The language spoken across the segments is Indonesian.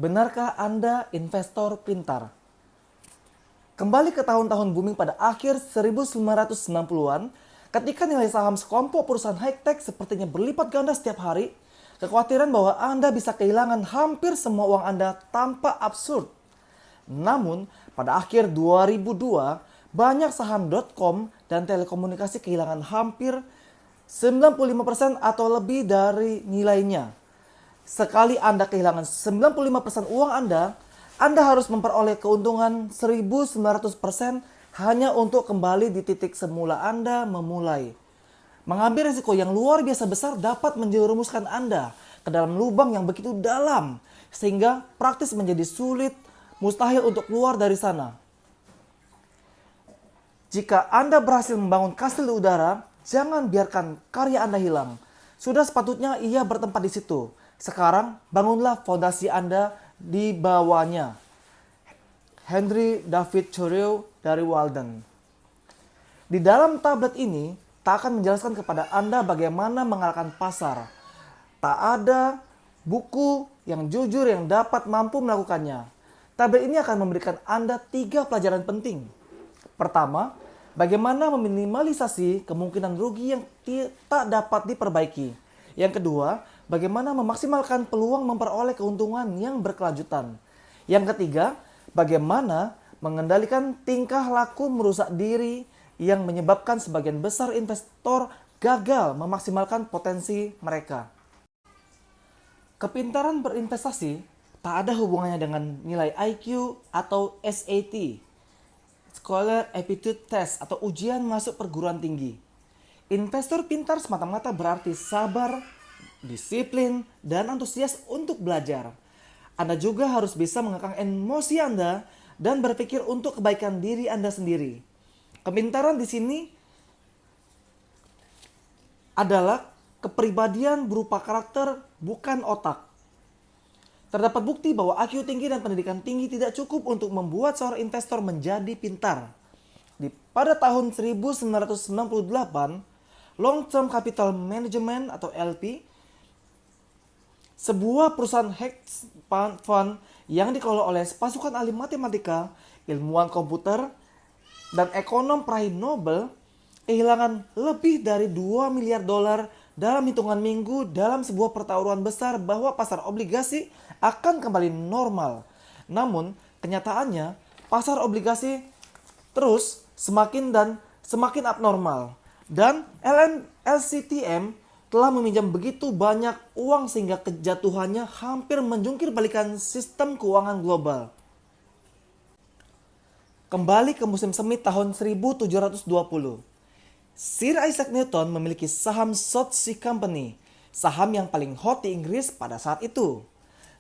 Benarkah Anda investor pintar? Kembali ke tahun-tahun booming pada akhir 1990-an, ketika nilai saham sekelompok perusahaan high-tech sepertinya berlipat ganda setiap hari, kekhawatiran bahwa Anda bisa kehilangan hampir semua uang Anda tampak absurd. Namun, pada akhir 2002, banyak saham .com dan telekomunikasi kehilangan hampir 95% atau lebih dari nilainya. Sekali Anda kehilangan 95% uang Anda harus memperoleh keuntungan 1.900% hanya untuk kembali di titik semula Anda memulai. Mengambil risiko yang luar biasa besar dapat menjerumuskan Anda ke dalam lubang yang begitu dalam, sehingga praktis menjadi sulit, mustahil untuk keluar dari sana. Jika Anda berhasil membangun kastil di udara, jangan biarkan karya Anda hilang. Sudah sepatutnya ia bertempat di situ. Sekarang bangunlah fondasi Anda di bawahnya. Henry David Thoreau dari Walden. Di dalam tablet ini tak akan menjelaskan kepada Anda bagaimana mengalahkan pasar. Tak ada buku yang jujur yang dapat mampu melakukannya. Tablet ini akan memberikan Anda 3 pelajaran penting. Pertama, bagaimana meminimalisasi kemungkinan rugi yang tak dapat diperbaiki. Yang kedua, bagaimana memaksimalkan peluang memperoleh keuntungan yang berkelanjutan. Yang ketiga, bagaimana mengendalikan tingkah laku merusak diri yang menyebabkan sebagian besar investor gagal memaksimalkan potensi mereka. Kepintaran berinvestasi tak ada hubungannya dengan nilai IQ atau SAT, Scholar Aptitude Test atau ujian masuk perguruan tinggi. Investor pintar semata-mata berarti sabar, disiplin, dan antusias untuk belajar. Anda juga harus bisa mengekang emosi Anda dan berpikir untuk kebaikan diri Anda sendiri. Kepintaran di sini adalah kepribadian berupa karakter, bukan otak. Terdapat bukti bahwa IQ tinggi dan pendidikan tinggi tidak cukup untuk membuat seorang investor menjadi pintar. Pada tahun 1998, Long Term Capital Management atau LP, sebuah perusahaan hedge fund yang dikelola oleh pasukan ahli matematika, ilmuwan komputer, dan ekonom peraih Nobel, kehilangan lebih dari 2 miliar dolar dalam hitungan minggu dalam sebuah pertaruhan besar bahwa pasar obligasi akan kembali normal. Namun, kenyataannya pasar obligasi terus semakin abnormal. Dan LCTM telah meminjam begitu banyak uang sehingga kejatuhannya hampir menjungkir balikan sistem keuangan global. Kembali ke musim semi tahun 1720. Sir Isaac Newton memiliki saham Southsea Company, saham yang paling hot di Inggris pada saat itu.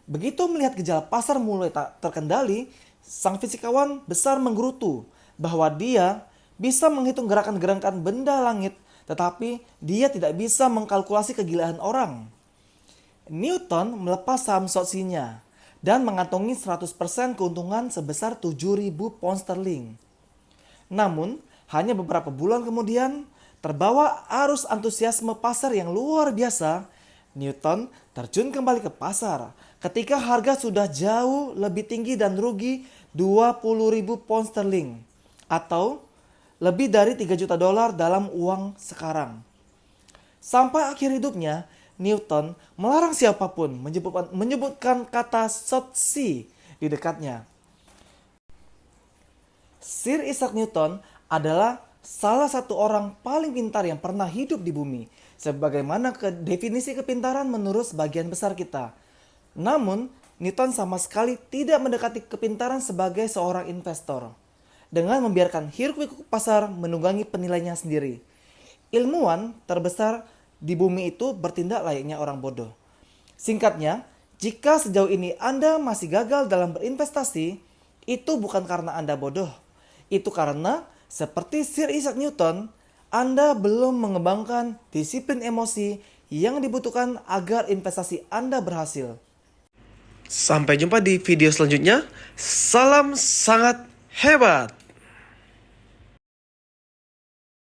Begitu melihat gejala pasar mulai tak terkendali, sang fisikawan besar menggerutu bahwa dia bisa menghitung gerakan-gerakan benda langit, tetapi dia tidak bisa mengkalkulasi kegilaan orang. Newton melepas saham Southsea-nya dan mengantongi 100% keuntungan sebesar 7.000 pound sterling. Namun, hanya beberapa bulan kemudian, terbawa arus antusiasme pasar yang luar biasa, Newton terjun kembali ke pasar ketika harga sudah jauh lebih tinggi dan rugi 20.000 pound sterling atau lebih dari 3 juta dolar dalam uang sekarang. Sampai akhir hidupnya, Newton melarang siapapun menyebutkan kata Southsea di dekatnya. Sir Isaac Newton adalah salah satu orang paling pintar yang pernah hidup di bumi, sebagaimana definisi kepintaran menurut sebagian besar kita. Namun, Newton sama sekali tidak mendekati kepintaran sebagai seorang investor, dengan membiarkan hiruk-pikuk pasar menunggangi penilaiannya sendiri. Ilmuwan terbesar di bumi itu bertindak layaknya orang bodoh. Singkatnya, jika sejauh ini Anda masih gagal dalam berinvestasi, itu bukan karena Anda bodoh. Itu karena, seperti Sir Isaac Newton, Anda belum mengembangkan disiplin emosi yang dibutuhkan agar investasi Anda berhasil. Sampai jumpa di video selanjutnya. Salam sangat hebat!